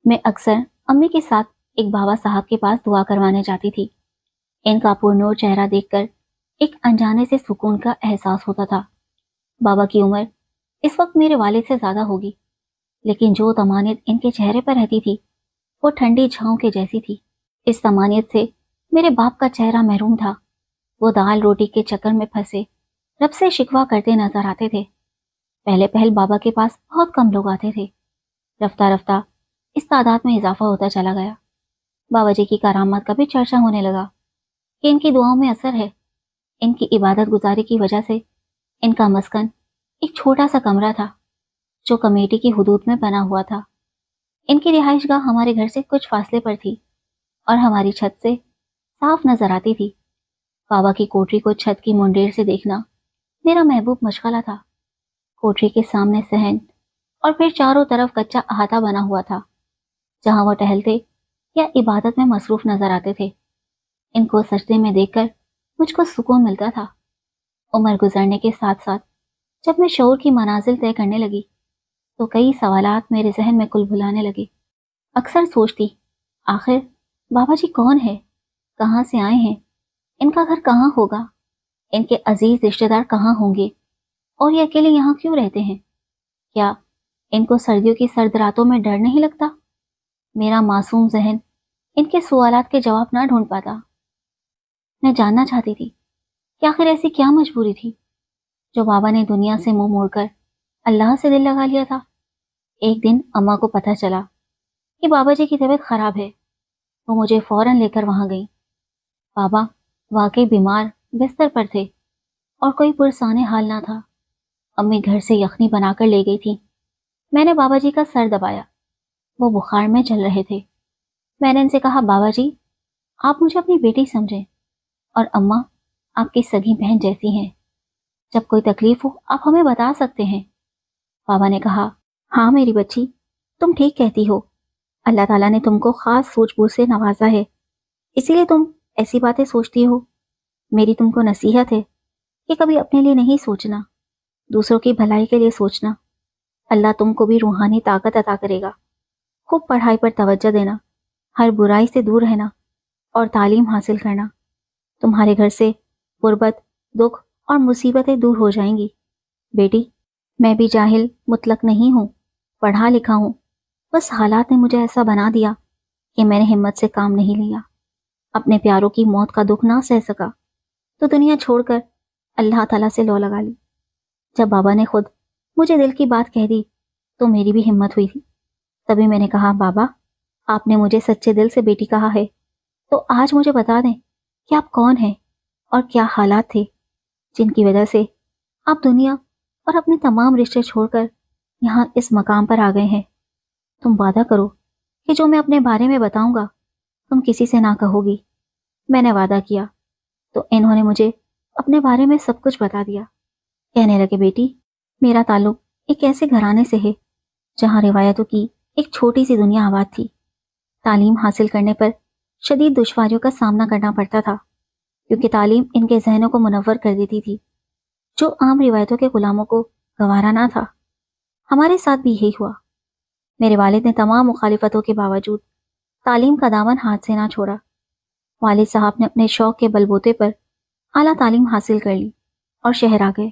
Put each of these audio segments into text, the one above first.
میں اکثر امی کے ساتھ ایک بابا صاحب کے پاس دعا کروانے جاتی تھی۔ ان کا پرنور چہرہ دیکھ کر ایک انجانے سے سکون کا احساس ہوتا تھا۔ بابا کی عمر اس وقت میرے والد سے زیادہ ہوگی، لیکن جو طمانیت ان کے چہرے پر رہتی تھی وہ ٹھنڈی چھاؤں کے جیسی تھی۔ اس طمانیت سے میرے باپ کا چہرہ محروم تھا۔ وہ دال روٹی کے چکر میں پھنسے رب سے شکوہ کرتے نظر آتے تھے۔ پہلے پہل بابا کے پاس بہت کم لوگ آتے تھے۔ رفتہ رفتہ اس تعداد میں اضافہ ہوتا چلا گیا۔ بابا جی کی کرامات کا بھی چرچا ہونے لگا کہ ان کی دعاؤں میں اثر ہے۔ ان کی عبادت گزاری کی وجہ سے ان کا مسکن ایک چھوٹا سا کمرہ تھا جو کمیٹی کی حدود میں بنا ہوا تھا۔ ان کی رہائش گاہ ہمارے گھر سے کچھ فاصلے پر تھی اور ہماری چھت سے صاف نظر آتی تھی۔ بابا کی کوٹری کو چھت کی منڈیر سے دیکھنا میرا محبوب مشغلہ تھا۔ کوٹری کے سامنے صحن اور پھر چاروں طرف کچا احاطہ بنا ہوا تھا جہاں وہ ٹہلتے یا عبادت میں مصروف نظر آتے تھے۔ ان کو سجدے میں دیکھ کر مجھ کو سکون ملتا تھا۔ عمر گزرنے کے ساتھ ساتھ جب میں شعور کی منازل طے کرنے لگی تو کئی سوالات میرے ذہن میں کل بھلانے لگے۔ اکثر سوچتی، آخر بابا جی کون ہے؟ کہاں سے آئے ہیں؟ ان کا گھر کہاں ہوگا؟ ان کے عزیز رشتہ دار کہاں ہوں گے؟ اور یہ اکیلے یہاں کیوں رہتے ہیں؟ کیا ان کو سردیوں کی سرد راتوں میں ڈر نہیں لگتا؟ میرا معصوم ذہن ان کے سوالات کے جواب نہ ڈھونڈ پاتا۔ میں جاننا چاہتی تھی کہ آخر ایسی کیا مجبوری تھی جو بابا نے دنیا سے منہ موڑ کر اللہ سے دل لگا لیا تھا۔ ایک دن اماں کو پتہ چلا کہ بابا جی کی طبیعت خراب ہے۔ وہ مجھے فوراً لے کر وہاں گئی۔ بابا واقعی بیمار بستر پر تھے اور کوئی پرسانے حال نہ تھا۔ امی گھر سے یخنی بنا کر لے گئی تھی۔ میں نے بابا جی کا سر دبایا۔ وہ بخار میں چل رہے تھے۔ میں نے ان سے کہا، بابا جی آپ مجھے اپنی بیٹی سمجھیں اور اماں آپ کی سگی بہن جیسی ہیں۔ جب کوئی تکلیف ہو آپ ہمیں بتا سکتے ہیں۔ بابا نے کہا، ہاں میری بچی، تم ٹھیک کہتی ہو۔ اللہ تعالیٰ نے تم کو خاص سوچ بوجھ سے نوازا ہے، اسی لیے تم ایسی باتیں سوچتی ہو۔ میری تم کو نصیحت ہے کہ کبھی اپنے لیے نہیں سوچنا، دوسروں کی بھلائی کے لیے سوچنا۔ اللہ تم کو بھی روحانی طاقت عطا کرے گا۔ خوب پڑھائی پر توجہ دینا، ہر برائی سے دور رہنا اور تعلیم حاصل کرنا۔ تمہارے گھر سے غربت، دکھ اور مصیبتیں دور ہو جائیں گی۔ بیٹی، میں بھی جاہل مطلق نہیں ہوں، پڑھا لکھا ہوں، بس حالات نے مجھے ایسا بنا دیا کہ میں نے ہمت سے کام نہیں لیا۔ اپنے پیاروں کی موت کا دکھ نہ سہ سکا تو دنیا چھوڑ کر اللہ تعالیٰ سے لو لگا لی۔ جب بابا نے خود مجھے دل کی بات کہہ دی تو میری بھی ہمت ہوئی تھی۔ تبھی میں نے کہا، بابا آپ نے مجھے سچے دل سے بیٹی کہا ہے، تو آج مجھے بتا دیں کہ آپ کون ہیں اور کیا حالات تھے جن کی وجہ سے آپ دنیا اور اپنے تمام رشتے چھوڑ کر یہاں اس مقام پر آ گئے ہیں۔ تم وعدہ کرو کہ جو میں اپنے بارے میں بتاؤں گا تم کسی سے نہ کہو گی۔ میں نے وعدہ کیا تو انہوں نے مجھے اپنے بارے میں سب کچھ بتا دیا۔ کہنے لگے، بیٹی میرا تعلق ایک ایسے گھرانے سے ہے جہاں روایتوں کی ایک چھوٹی سی دنیا آباد تھی۔ تعلیم حاصل کرنے پر شدید دشواریوں کا سامنا کرنا پڑتا تھا کیونکہ تعلیم ان کے ذہنوں کو منور کر دیتی تھی جو عام روایتوں کے غلاموں کو گوارا نہ تھا۔ ہمارے ساتھ بھی یہی ہوا۔ میرے والد نے تمام مخالفتوں کے باوجود تعلیم کا دامن ہاتھ سے نہ چھوڑا۔ والد صاحب نے اپنے شوق کے بل بوتے پر اعلیٰ تعلیم حاصل کر لی اور شہر آ گئے۔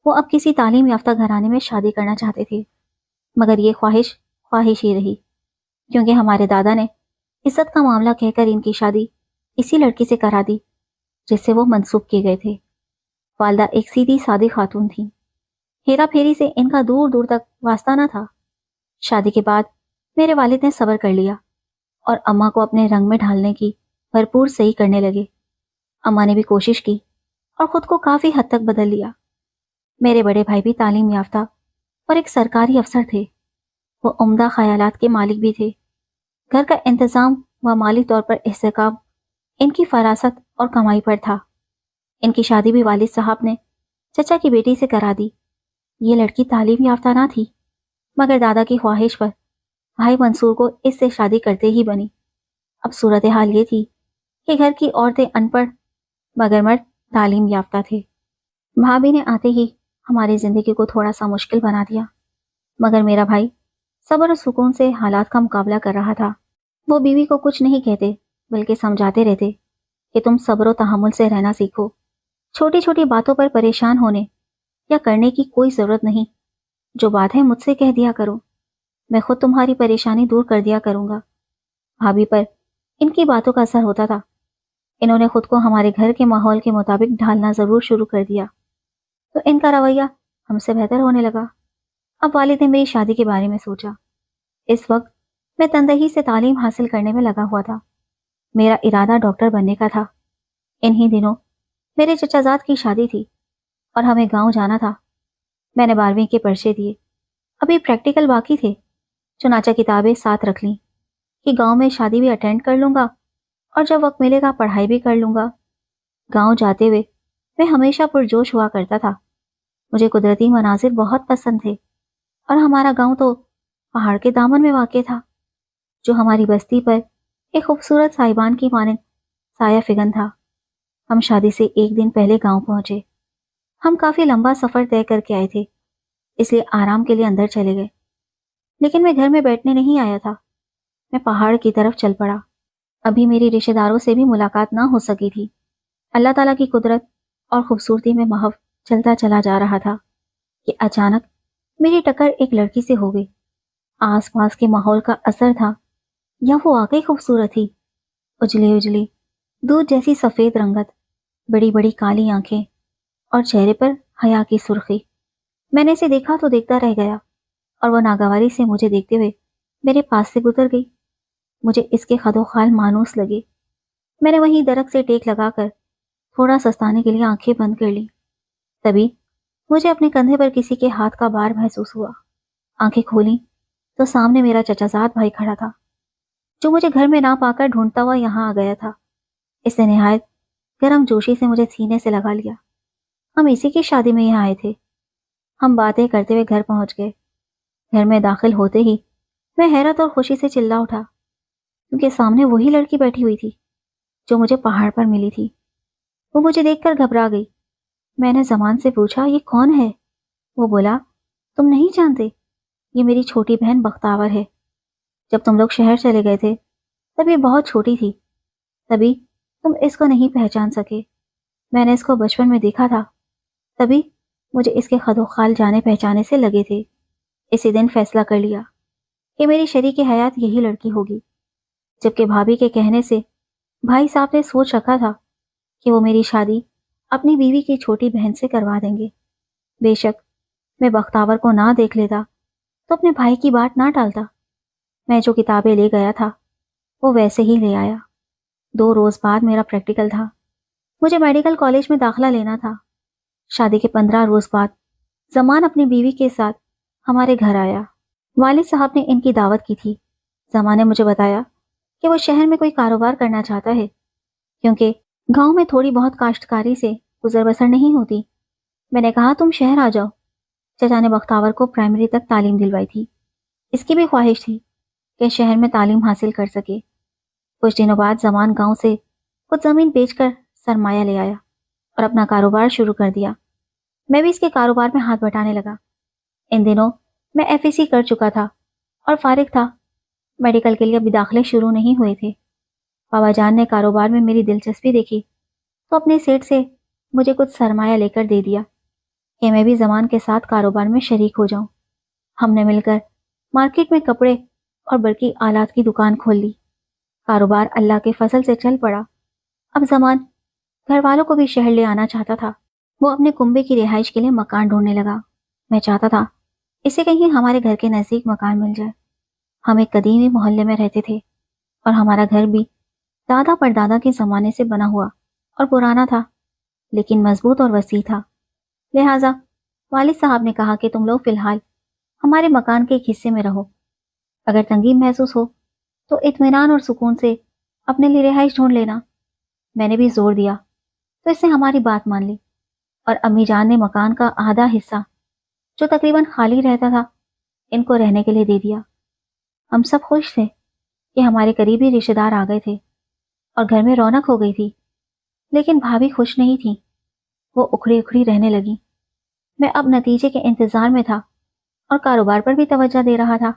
وہ اب کسی تعلیم یافتہ گھرانے میں شادی کرنا چاہتے تھے، مگر یہ خواہش ہی رہی کیونکہ ہمارے دادا نے عزت کا معاملہ کہہ کر ان کی شادی اسی لڑکی سے کرا دی جس سے وہ منسوب کیے گئے تھے۔ والدہ ایک سیدھی سادی خاتون تھیں۔ ہیرا پھیری سے ان کا دور دور تک واسطہ نہ تھا۔ شادی کے بعد میرے والد نے صبر کر لیا اور اماں کو اپنے رنگ میں ڈھالنے کی بھرپور صحیح کرنے لگے۔ اماں نے بھی کوشش کی اور خود کو کافی حد تک بدل لیا۔ میرے بڑے بھائی بھی تعلیم یافتہ اور ایک سرکاری افسر تھے۔ وہ عمدہ خیالات کے مالک بھی تھے۔ گھر کا انتظام و مالی طور پر استحکام ان کی فراست اور کمائی پر تھا۔ ان کی شادی بھی والد صاحب نے چچا کی بیٹی سے کرا دی۔ یہ لڑکی تعلیم یافتہ نہ تھی مگر دادا کی خواہش پر بھائی منصور کو اس سے شادی کرتے ہی بنی۔ اب صورتحال یہ تھی کہ گھر کی عورتیں ان پڑھ مگر مرد تعلیم یافتہ تھے۔ بھابھی نے آتے ہی ہماری زندگی کو تھوڑا سا مشکل بنا دیا، مگر میرا بھائی صبر اور سکون سے حالات کا مقابلہ کر رہا تھا۔ وہ بیوی کو کچھ نہیں کہتے بلکہ سمجھاتے رہتے کہ تم صبر و تحمل سے رہنا سیکھو، چھوٹی چھوٹی باتوں پر پریشان ہونے یا کرنے کی کوئی ضرورت نہیں، جو بات ہے مجھ سے کہہ دیا کرو، میں خود تمہاری پریشانی دور کر دیا کروں گا۔ بھابھی پر ان کی باتوں کا اثر ہوتا تھا۔ انہوں نے خود کو ہمارے گھر کے ماحول کے مطابق ڈھالنا ضرور شروع کر دیا، تو ان کا رویہ ہم سے بہتر ہونے لگا۔ اب والد نے میری شادی کے بارے میں سوچا۔ اس وقت میں تندہی سے تعلیم حاصل کرنے میں لگا ہوا تھا۔ میرا ارادہ ڈاکٹر بننے کا تھا۔ انہی دنوں میرے چچا زاد کی شادی تھی اور ہمیں گاؤں جانا تھا۔ میں نے 12ویں کے پرچے دیے، ابھی پریکٹیکل باقی تھے، چنانچہ کتابیں ساتھ رکھ لیں کہ گاؤں میں شادی بھی اٹینڈ کر لوں گا اور جب وقت ملے گا پڑھائی بھی کر لوں گا۔ گاؤں جاتے ہوئے میں ہمیشہ پرجوش ہوا کرتا تھا۔ مجھے قدرتی مناظر بہت پسند تھے اور ہمارا گاؤں تو پہاڑ کے دامن میں واقع تھا، جو ہماری بستی پر ایک خوبصورت سائبان کی مانند سایہ فگن تھا۔ ہم شادی سے ایک دن پہلے گاؤں پہنچے۔ ہم کافی لمبا سفر طے کر کے آئے تھے، اس لیے آرام کے لیے اندر چلے گئے، لیکن میں گھر میں بیٹھنے نہیں آیا تھا۔ میں پہاڑ کی طرف چل پڑا۔ ابھی میری رشتہ داروں سے بھی ملاقات نہ ہو سکی تھی۔ اللہ تعالیٰ کی قدرت اور خوبصورتی میں محو چلتا چلا جا رہا تھا کہ اچانک میری ٹکر ایک لڑکی سے ہو گئی۔ آس پاس کے ماحول کا اثر تھا یا وہ واقعی خوبصورت تھی؟ اجلی اجلی دودھ جیسی سفید رنگت، بڑی بڑی کالی آنکھیں اور چہرے پر حیا کی سرخی۔ میں نے اسے دیکھا تو دیکھتا رہ گیا اور وہ ناگواری سے مجھے دیکھتے ہوئے میرے پاس سے گزر گئی۔ مجھے اس کے خد و خال مانوس لگے۔ میں نے وہیں درخت سے ٹیک لگا کر تھوڑا سستانے کے لیے آنکھیں بند کر لی۔ تبھی مجھے اپنے کندھے پر کسی کے ہاتھ کا بار محسوس ہوا۔ آنکھیں کھولیں تو سامنے میرا چچا زاد بھائی کھڑا تھا، جو مجھے گھر میں نہ پا کر ڈھونڈتا ہوا یہاں آ گیا تھا۔ اس نے نہایت گرم جوشی سے مجھے سینے سے لگا لیا۔ ہم اسی کی شادی میں یہاں آئے تھے۔ ہم باتیں کرتے ہوئے گھر پہنچ گئے۔ گھر میں داخل ہوتے ہی میں حیرت اور خوشی سے چلا اٹھا، کیونکہ سامنے وہی لڑکی بیٹھی ہوئی تھی جو مجھے پہاڑ پر ملی تھی۔ وہ مجھے دیکھ کر گھبرا گئی۔ میں نے زمان سے پوچھا، یہ کون ہے؟ وہ بولا، تم نہیں جانتے؟ یہ میری چھوٹی بہن بختاور ہے۔ جب تم لوگ شہر چلے گئے تھے تب یہ بہت چھوٹی تھی، تبھی تم اس کو نہیں پہچان سکے۔ میں نے اس کو بچپن میں دیکھا تھا، تبھی مجھے اس کے خد و خال جانے پہچانے سے لگے تھے۔ اسی دن فیصلہ کر لیا کہ میری شریک حیات یہی لڑکی ہوگی، جبکہ بھابھی کے کہنے سے بھائی صاحب نے سوچ رکھا تھا کہ وہ میری شادی اپنی بیوی کی چھوٹی بہن سے کروا دیں گے۔ بے شک میں بختاور کو نہ دیکھ لیتا تو اپنے بھائی کی بات نہ ٹالتا۔ میں جو کتابیں لے گیا تھا وہ ویسے ہی لے آیا۔ 2 روز بعد میرا پریکٹیکل تھا۔ مجھے میڈیکل کالج میں داخلہ لینا تھا۔ شادی کے 15 روز بعد زمان اپنی بیوی کے ساتھ ہمارے گھر آیا۔ والد صاحب نے ان کی دعوت کی تھی۔ زمان نے مجھے بتایا کہ وہ شہر میں کوئی کاروبار کرنا چاہتا ہے، کیونکہ گاؤں میں تھوڑی بہت کاشتکاری سے گزر بسر نہیں ہوتی۔ میں نے کہا، تم شہر آ جاؤ۔ چچا نے بختاور کو پرائمری تک تعلیم دلوائی تھی۔ اس کی بھی خواہش تھی کہ شہر میں تعلیم حاصل کر سکے۔ کچھ دنوں بعد زمان گاؤں سے کچھ زمین بیچ کر سرمایہ لے آیا اور اپنا کاروبار شروع کر دیا۔ میں بھی اس کے کاروبار میں ہاتھ بٹانے لگا۔ ان دنوں میں FEC کر چکا تھا اور فارغ تھا۔ میڈیکل کے لیے ابھی داخلے شروع نہیں ہوئے تھے۔ بابا جان نے کاروبار میں میری دلچسپی دیکھی تو اپنے سیٹ سے مجھے کچھ سرمایہ لے کر دے دیا کہ میں بھی زمان کے ساتھ کاروبار میں شریک ہو جاؤں۔ ہم نے مل کر مارکیٹ میں کپڑے اور برقی آلات کی دکان کھول لی۔ کاروبار اللہ کے فضل سے چل پڑا۔ اب زمان گھر والوں کو بھی شہر لے آنا چاہتا تھا۔ وہ اپنے کنبے کی رہائش کے لیے مکان ڈھونڈنے لگا۔ میں چاہتا تھا اسے کہیں ہمارے گھر کے نزدیک مکان مل جائے۔ ہم ایک قدیمی محلے میں رہتے تھے اور ہمارا گھر بھی دادا پردادا کے زمانے سے بنا ہوا اور پرانا تھا، لیکن مضبوط اور وسیع تھا۔ لہٰذا والد صاحب نے کہا کہ تم لوگ فی الحال ہمارے مکان کے ایک حصے میں رہو۔ اگر تنگی محسوس ہو تو اطمینان اور سکون سے اپنے لیے رہائش ڈھونڈ لینا۔ میں نے بھی زور دیا تو اس نے ہماری بات مان لی اور امی جان نے مکان کا آدھا حصہ جو تقریباً خالی رہتا تھا ان کو رہنے کے لیے دے دیا۔ ہم سب خوش تھے کہ ہمارے قریبی رشتہ دار آ گئے تھے اور گھر میں رونق ہو گئی تھی، لیکن بھابھی خوش نہیں تھی۔ وہ اکھڑی اکھڑی رہنے لگی۔ میں اب نتیجے کے انتظار میں تھا اور کاروبار پر بھی توجہ دے رہا تھا۔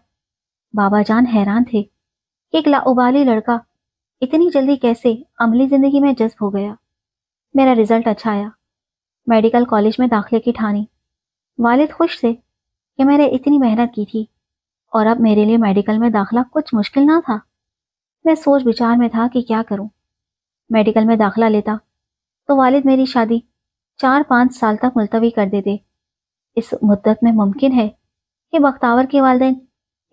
بابا جان حیران تھے کہ ایک لاؤبالی لڑکا اتنی جلدی کیسے عملی زندگی میں جذب ہو گیا۔ میرا رزلٹ اچھا آیا، میڈیکل کالج میں داخلے کی ٹھانی۔ والد خوش تھے کہ میں نے اتنی محنت کی تھی اور اب میرے لیے میڈیکل میں داخلہ کچھ مشکل نہ تھا۔ میں سوچ بچار میں تھا کہ کیا کروں۔ میڈیکل میں داخلہ لیتا تو والد میری شادی 4-5 سال تک ملتوی کر دیتے۔ اس مدت میں ممکن ہے کہ بختاور کے والدین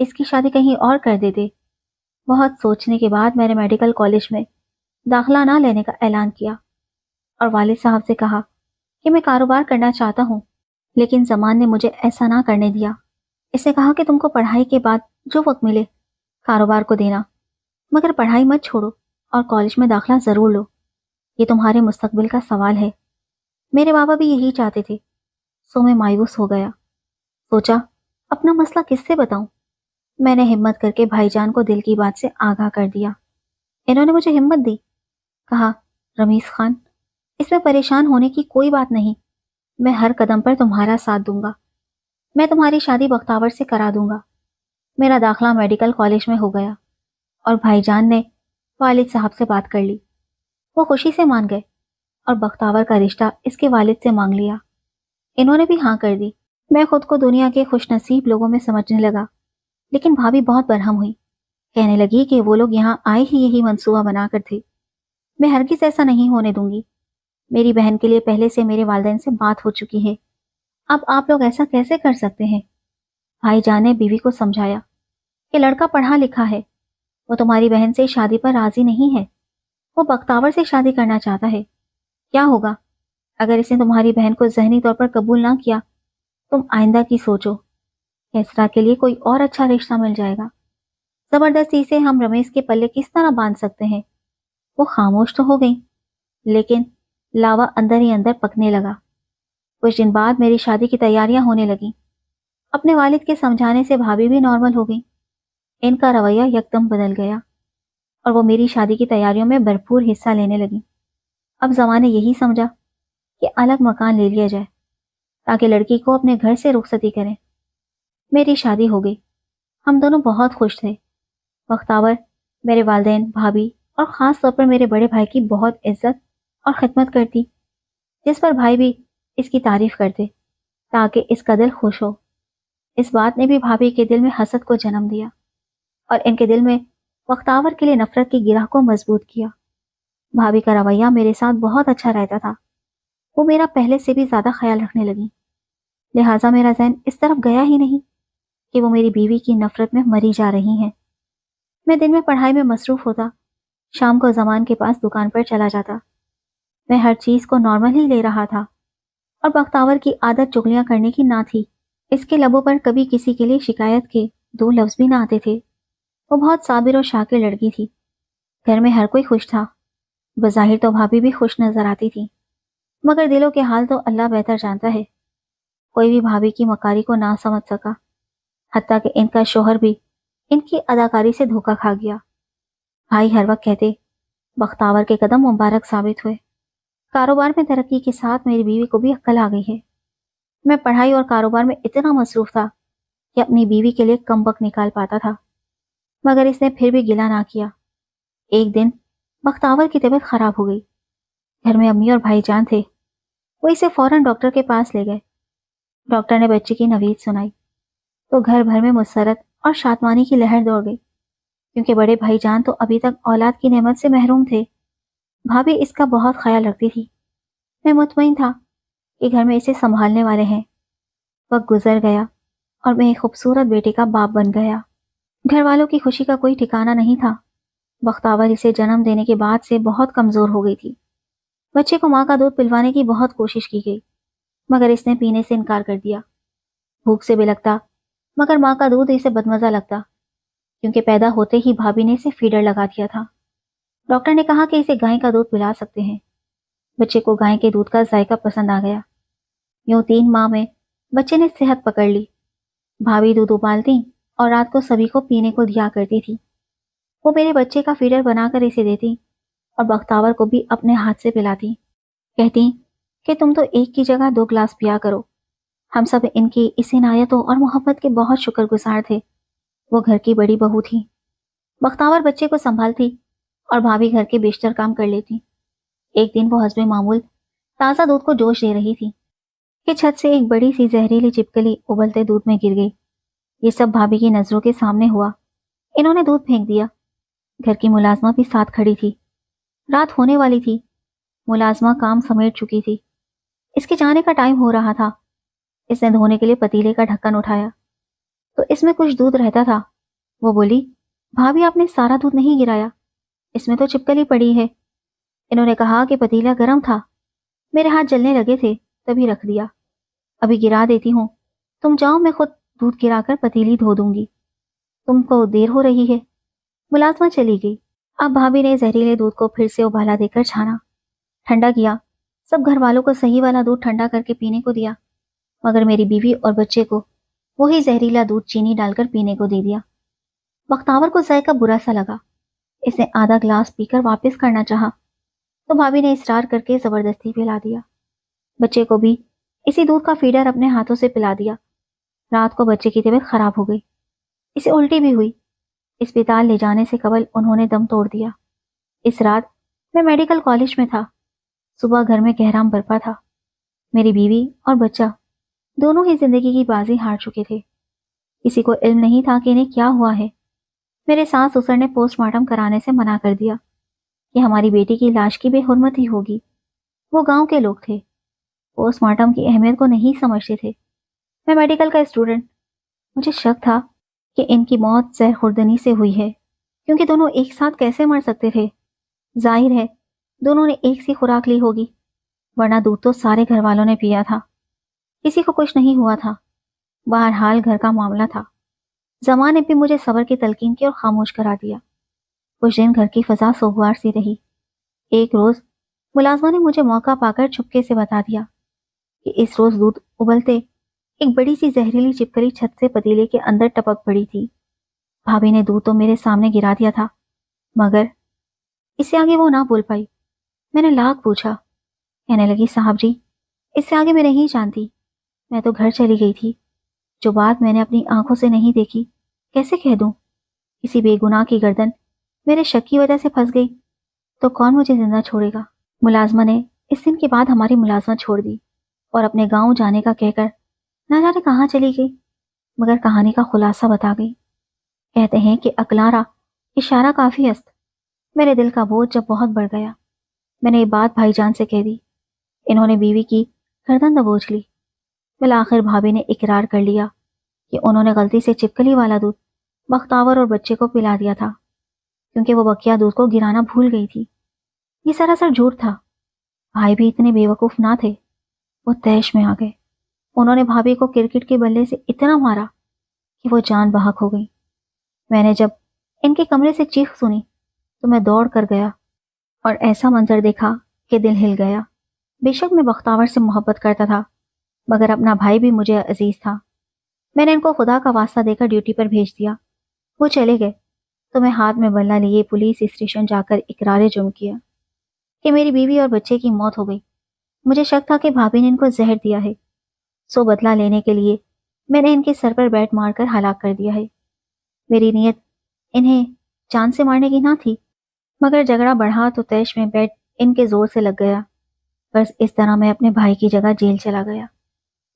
اس کی شادی کہیں اور کر دیتے۔ بہت سوچنے کے بعد میں نے میڈیکل کالج میں داخلہ نہ لینے کا اعلان کیا اور والد صاحب سے کہا کہ میں کاروبار کرنا چاہتا ہوں، لیکن زمان نے مجھے ایسا نہ کرنے دیا۔ اس نے کہا کہ تم کو پڑھائی کے بعد جو وقت ملے کاروبار کو دینا، مگر پڑھائی مت چھوڑو اور کالج میں داخلہ ضرور لو، یہ تمہارے مستقبل کا سوال ہے۔ میرے بابا بھی یہی چاہتے تھے، سو میں مایوس ہو گیا۔ سوچا اپنا مسئلہ کس سے بتاؤں۔ میں نے ہمت کر کے بھائی جان کو دل کی بات سے آگاہ کر دیا۔ انہوں نے مجھے ہمت دی، کہا رمیز خان، اس میں پریشان ہونے کی کوئی بات نہیں، میں ہر قدم پر تمہارا ساتھ دوں گا، میں تمہاری شادی بختاور سے کرا دوں گا۔ میرا داخلہ میڈیکل کالج میں ہو گیا اور بھائی جان نے والد صاحب سے بات کر لی۔ وہ خوشی سے مان گئے اور بختاور کا رشتہ اس کے والد سے مانگ لیا۔ انہوں نے بھی ہاں کر دی۔ میں خود کو دنیا کے خوش نصیب لوگوں میں سمجھنے لگا، لیکن بھابھی بہت برہم ہوئی، کہنے لگی کہ وہ لوگ یہاں آئے ہی یہی منصوبہ بنا کر تھے۔ میں ہرگز ایسا نہیں ہونے دوں گی، میری بہن کے لیے پہلے سے میرے والدین سے بات ہو چکی ہے، اب آپ لوگ ایسا کیسے کر سکتے ہیں؟ بھائی جان نے بیوی کو سمجھایا کہ لڑکا پڑھا لکھا ہے، وہ تمہاری بہن سے شادی پر راضی نہیں ہے، وہ بختاور سے شادی کرنا چاہتا ہے۔ کیا ہوگا اگر اس نے تمہاری بہن کو ذہنی طور پر قبول نہ کیا؟ تم آئندہ کی سوچو، کیسرا کے لیے کوئی اور اچھا رشتہ مل جائے گا۔ زبردستی سے ہم رمیش کے پلے کس طرح باندھ سکتے ہیں؟ وہ خاموش تو ہو گئی، لیکن لاوا اندر ہی اندر پکنے لگا۔ کچھ دن بعد میری شادی کی تیاریاں ہونے لگیں۔ اپنے والد کے سمجھانے سے بھابھی بھی نارمل ہو گئی، ان کا رویہ یکدم بدل گیا اور وہ میری شادی کی تیاریوں میں بھرپور حصہ لینے لگی۔ اب زمانے یہی سمجھا کہ الگ مکان لے لیا جائے تاکہ لڑکی کو اپنے گھر سے رخصتی کریں۔ میری شادی ہو گئی، ہم دونوں بہت خوش تھے۔ بختاور میرے والدین، بھابھی اور خاص طور پر میرے بڑے بھائی کی بہت عزت اور خدمت کرتی، جس پر بھائی بھی اس کی تعریف کرتے تاکہ اس کا دل خوش ہو۔ اس بات نے بھی بھابھی کے دل میں حسد کو جنم دیا اور ان کے دل میں بختاور کے لیے نفرت کی گرہ کو مضبوط کیا۔ بھابھی کا رویہ میرے ساتھ بہت اچھا رہتا تھا، وہ میرا پہلے سے بھی زیادہ خیال رکھنے لگی، لہٰذا میرا ذہن اس طرف گیا ہی نہیں کہ وہ میری بیوی کی نفرت میں مری جا رہی ہیں۔ میں دن میں پڑھائی میں مصروف ہوتا، شام کو زمان کے پاس دکان پر چلا جاتا۔ میں ہر چیز کو نارمل ہی لے رہا تھا اور بختاور کی عادت چغلیاں کرنے کی نہ تھی۔ اس کے لبوں پر کبھی کسی کے لیے شکایت کے 2 لفظ بھی نہ آتے تھے۔ وہ بہت صابر اور شاکر لڑکی تھی، گھر میں ہر کوئی خوش تھا۔ بظاہر تو بھابھی بھی خوش نظر آتی تھی، مگر دلوں کے حال تو اللہ بہتر جانتا ہے۔ کوئی بھی بھابھی کی مکاری کو نہ سمجھ سکا، حتیٰ کہ ان کا شوہر بھی ان کی اداکاری سے دھوکہ کھا گیا۔ بھائی ہر وقت کہتے بختاور کے قدم مبارک ثابت ہوئے۔ کاروبار میں ترقی کے ساتھ میری بیوی کو بھی عقل آ گئی ہے۔ میں پڑھائی اور کاروبار میں اتنا مصروف تھا کہ اپنی بیوی کے لیے کم وقت نکال پاتا تھا، مگر اس نے پھر بھی گلہ نہ کیا۔ ایک دن بختاور کی طبیعت خراب ہو گئی، گھر میں امی اور بھائی جان تھے، وہ اسے فوراً ڈاکٹر کے پاس لے گئے۔ ڈاکٹر نے بچے کی نوید سنائی تو گھر بھر میں مسرت اور شادمانی کی لہر دوڑ گئی، کیونکہ بڑے بھائی جان تو ابھی تک اولاد کی نعمت سے محروم تھے۔ بھابھی اس کا بہت خیال رکھتی تھی، میں مطمئن تھا کہ گھر میں اسے سنبھالنے والے ہیں۔ وقت گزر گیا اور میں ایک خوبصورت بیٹے کا باپ بن گیا۔ گھر والوں کی خوشی کا کوئی ٹھکانہ نہیں تھا۔ بختاور اسے جنم دینے کے بعد سے بہت کمزور ہو گئی تھی۔ بچے کو ماں کا دودھ پلوانے کی بہت کوشش کی گئی، مگر اس نے پینے سے انکار کر دیا۔ بھوک سے بلکتا، مگر ماں کا دودھ اسے بدمزہ لگتا، کیونکہ پیدا ہوتے ہی بھابھی نے اسے فیڈر لگا دیا تھا۔ ڈاکٹر نے کہا کہ اسے گائے کا دودھ پلا سکتے ہیں۔ بچے کو گائے کے دودھ کا ذائقہ پسند آ گیا۔ یوں 3 ماہ میں بچے نے صحت پکڑ لی۔ بھابھی دودھ ابالتی اور رات کو سبھی کو پینے کو دیا کرتی تھی۔ وہ میرے بچے کا فیڈر بنا کر اسے دیتی اور بختاور کو بھی اپنے ہاتھ سے پلاتی، کہتی کہ تم تو ایک کی جگہ 2 گلاس پیا کرو۔ ہم سب ان کی اس عنایتوں اور محبت کے بہت شکر گزار تھے۔ وہ گھر کی بڑی بہو تھی، بختاور بچے کو سنبھالتی اور بھابھی گھر کے بیشتر کام کر لیتی۔ ایک دن وہ حسب معمول تازہ دودھ کو جوش دے رہی تھی کہ چھت سے ایک بڑی سی زہریلی چپکلی ابلتے دودھ میں گر گئی۔ یہ سب بھابھی کی نظروں کے سامنے ہوا۔ انہوں نے دودھ پھینک دیا۔ گھر کی ملازمہ بھی ساتھ کھڑی تھی۔ رات ہونے والی تھی، ملازمہ کام سمیٹ چکی تھی، اس کے جانے کا ٹائم ہو رہا تھا۔ اس نے دھونے کے لیے پتیلے کا ڈھکن اٹھایا تو اس میں کچھ دودھ رہتا تھا۔ وہ بولی، بھابھی آپ نے سارا دودھ نہیں گرایا، اس میں تو چپکلی پڑی ہے۔ انہوں نے کہا کہ پتیلا گرم تھا، میرے ہاتھ جلنے لگے تھے تبھی رکھ دیا، ابھی گرا دیتی ہوں، تم جاؤ، میں خود دودھ گرا کر پتیلی دھو دوں گی، تم کو دیر ہو رہی ہے۔ ملازمہ چلی گئی۔ اب بھابھی نے زہریلے دودھ کو پھر سے ابالا دے کر چھانا، ٹھنڈا کیا، سب گھر والوں کو صحیح والا دودھ ٹھنڈا کر کے پینے کو دیا، مگر میری بیوی اور بچے کو وہی زہریلا دودھ چینی ڈال کر پینے کو دے دیا۔ بختاور کو ذائقہ برا سا لگا، اس نے آدھا گلاس پی کر واپس کرنا چاہا تو بھابھی نے اصرار کر کے زبردستی پلا دیا۔ بچے کو بھی اسی دودھ کا فیڈر اپنے ہاتھوں سے پلا دیا۔ رات کو بچے کی طبیعت خراب ہو گئی، اسے الٹی بھی ہوئی۔ اسپتال لے جانے سے قبل انہوں نے دم توڑ دیا۔ اس رات میں میڈیکل کالج میں تھا، صبح گھر میں کہرام برپا تھا۔ میری بیوی اور بچہ دونوں ہی زندگی کی بازی ہار چکے تھے، کسی کو علم نہیں تھا کہ انہیں کیا ہوا ہے۔ میرے ساس سسر نے پوسٹ مارٹم کرانے سے منع کر دیا کہ ہماری بیٹی کی لاش کی بے حرمتی ہوگی۔ وہ گاؤں کے لوگ تھے، پوسٹ مارٹم کی اہمیت کو نہیں سمجھتے تھے۔ میں میڈیکل کا اسٹوڈنٹ، مجھے شک تھا کہ ان کی موت زہر خوردنی سے ہوئی ہے، کیونکہ دونوں ایک ساتھ کیسے مر سکتے تھے؟ ظاہر ہے دونوں نے ایک سی خوراک لی ہوگی، ورنہ دودھ تو سارے گھر والوں نے پیا تھا، کسی کو کچھ نہیں ہوا تھا۔ بہرحال گھر کا معاملہ تھا، زمان نے بھی مجھے صبر کی تلقین کی اور خاموش کرا دیا۔ کچھ دن گھر کی فضا سوگوار سی رہی۔ ایک روز ملازمہ نے مجھے موقع پا کر چھپکے سے بتا دیا کہ اس روز دودھ ابلتے ایک بڑی سی زہریلی چپکلی چھت سے پتیلے کے اندر ٹپک پڑی تھی۔ بھابھی نے دودھ تو میرے سامنے گرا دیا تھا، مگر اس سے آگے وہ نہ بول پائی۔ میں نے لاکھ پوچھا، کہنے لگی، صاحب جی اس سے آگے میں نہیں جانتی، میں تو گھر چلی گئی تھی، جو بات میں نے اپنی آنکھوں سے نہیں دیکھی کیسے کہہ دوں؟ کسی بے گناہ کی گردن میرے شک کی وجہ سے پھنس گئی تو کون مجھے زندہ چھوڑے گا؟ ملازمہ نے اس دن کے بعد ہماری ملازمت چھوڑ دی اور اپنے گاؤں جانے کا کہہ کر نہ جانے کہاں چلی گئی، مگر کہانی کا خلاصہ بتا گئی۔ کہتے ہیں کہ اکلارا اشارہ کافی است۔ میرے دل کا بوجھ جب بہت بڑھ گیا، میں نے یہ بات بھائی جان سے کہہ دی۔ انہوں نے بیوی کی گردن دبوچ لی۔ بالآخر بھابھی نے اقرار کر لیا کہ انہوں نے غلطی سے چپکلی والا دودھ بختاور اور بچے کو پلا دیا تھا، کیونکہ وہ بقیہ دودھ کو گرانا بھول گئی تھی۔ یہ سراسر جھوٹ تھا۔ بھائی بھی اتنے بے وقوف نہ تھے، وہ طیش میں آ گئے۔ انہوں نے بھابھی کو کرکٹ کے بلے سے اتنا مارا کہ وہ جان بحق ہو گئی۔ میں نے جب ان کے کمرے سے چیخ سنی تو میں دوڑ کر گیا اور ایسا منظر دیکھا کہ دل ہل گیا۔ بے شک میں بختاور سے محبت کرتا تھا، مگر اپنا بھائی بھی مجھے عزیز تھا۔ میں نے ان کو خدا کا واسطہ دے کر ڈیوٹی پر بھیج دیا۔ وہ چلے گئے تو میں ہاتھ میں بلہ لیے پولیس اسٹیشن جا کر اقرار جرم کیا کہ میری بیوی اور بچے کی موت ہو گئی۔ مجھے شک تھا کہ بھابھی نے ان کو زہر دیا ہے، سو بدلہ لینے کے لیے میں نے ان کے سر پر بیٹ مار کر ہلاک کر دیا ہے۔ میری نیت انہیں جان سے مارنے کی نہ تھی، مگر جھگڑا بڑھا تو طیش میں بیٹ ان کے زور سے لگ گیا۔ بس اس طرح میں اپنے بھائی کی جگہ جیل چلا گیا۔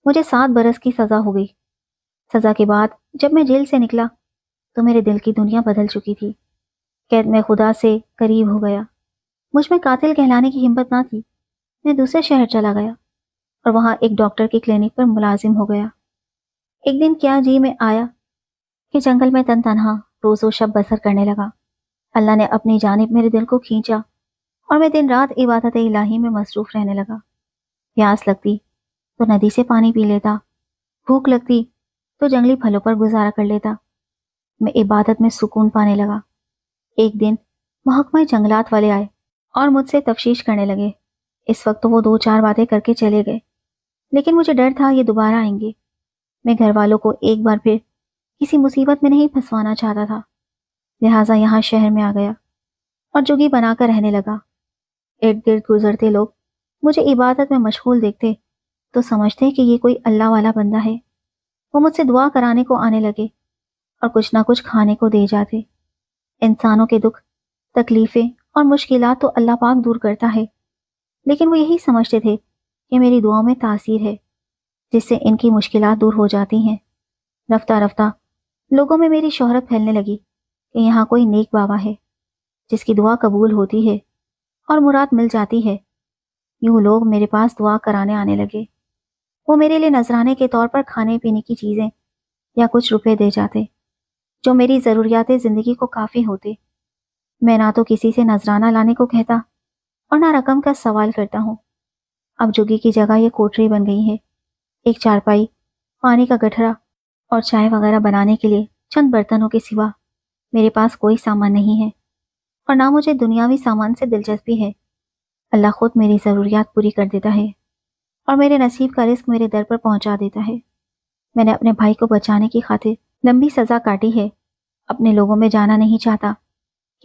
مجھے 7 برس کی سزا ہو گئی۔ سزا کے بعد جب میں جیل سے نکلا تو میرے دل کی دنیا بدل چکی تھی۔ قید میں خدا سے قریب ہو گیا۔ مجھ میں قاتل کہلانے کی ہمت نہ تھی۔ میں دوسرے شہر چلا گیا اور وہاں ایک ڈاکٹر کی کلینک پر ملازم ہو گیا۔ ایک دن کیا جی میں آیا کہ جنگل میں تن تنہا روز و شب بسر کرنے لگا۔ اللہ نے اپنی جانب میرے دل کو کھینچا اور میں دن رات عبادت الہی میں مصروف رہنے لگا۔ پیاس لگتی تو ندی سے پانی پی لیتا، بھوک لگتی تو جنگلی پھلوں پر گزارا کر لیتا۔ میں عبادت میں سکون پانے لگا۔ ایک دن محکمہ جنگلات والے آئے اور مجھ سے تفتیش کرنے لگے۔ اس وقت تو وہ 2-4 باتیں کر کے چلے گئے، لیکن مجھے ڈر تھا یہ دوبارہ آئیں گے۔ میں گھر والوں کو ایک بار پھر کسی مصیبت میں نہیں پھنسوانا چاہتا تھا، لہٰذا یہاں شہر میں آ گیا اور جگی بنا کر رہنے لگا۔ ارد گرد گزرتے لوگ مجھے عبادت میں مشغول دیکھتے تو سمجھتے کہ یہ کوئی اللہ والا بندہ ہے۔ وہ مجھ سے دعا کرانے کو آنے لگے اور کچھ نہ کچھ کھانے کو دے جاتے۔ انسانوں کے دکھ، تکلیفیں اور مشکلات تو اللہ پاک دور کرتا ہے، لیکن وہ یہی سمجھتے تھے کہ میری دعاؤں میں تاثیر ہے، جس سے ان کی مشکلات دور ہو جاتی ہیں۔ رفتہ رفتہ لوگوں میں میری شہرت پھیلنے لگی کہ یہاں کوئی نیک بابا ہے جس کی دعا قبول ہوتی ہے اور مراد مل جاتی ہے۔ یوں لوگ میرے پاس دعا کرانے آنے لگے۔ وہ میرے لیے نذرانے کے طور پر کھانے پینے کی چیزیں یا کچھ روپے دے جاتے جو میری ضروریات زندگی کو کافی ہوتے۔ میں نہ تو کسی سے نذرانہ لانے کو کہتا اور نہ رقم کا سوال کرتا ہوں۔ اب جھگی کی جگہ یہ کوٹری بن گئی ہے۔ ایک چارپائی، پانی کا گٹھرا اور چائے وغیرہ بنانے کے لیے چند برتنوں کے سوا میرے پاس کوئی سامان نہیں ہے، اور نہ مجھے دنیاوی سامان سے دلچسپی ہے۔ اللہ خود میری ضروریات پوری کر دیتا ہے اور میرے نصیب کا رزق میرے در پر پہنچا دیتا ہے۔ میں نے اپنے بھائی کو بچانے کی خاطر لمبی سزا کاٹی ہے۔ اپنے لوگوں میں جانا نہیں چاہتا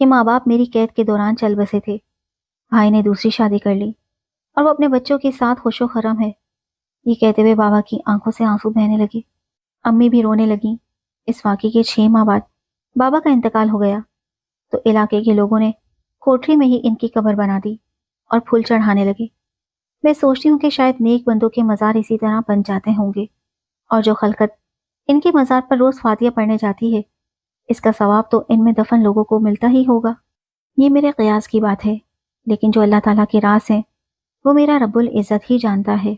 کہ ماں باپ میری قید کے دوران چل بسے تھے۔ بھائی نے دوسری شادی کر لی اور وہ اپنے بچوں کے ساتھ خوش و خرم ہے۔ یہ کہتے ہوئے بابا کی آنکھوں سے آنسو بہنے لگے۔ امی بھی رونے لگیں۔ اس واقعے کے 6 ماہ بعد بابا کا انتقال ہو گیا تو علاقے کے لوگوں نے کوٹری میں ہی ان کی قبر بنا دی اور پھول چڑھانے لگے۔ میں سوچتی ہوں کہ شاید نیک بندوں کے مزار اسی طرح بن جاتے ہوں گے، اور جو خلقت ان کے مزار پر روز فاتحہ پڑھنے جاتی ہے، اس کا ثواب تو ان میں دفن لوگوں کو ملتا ہی ہوگا۔ یہ میرے قیاس کی بات ہے، لیکن جو اللہ تعالیٰ کے راز ہیں وہ میرا رب العزت ہی جانتا ہے۔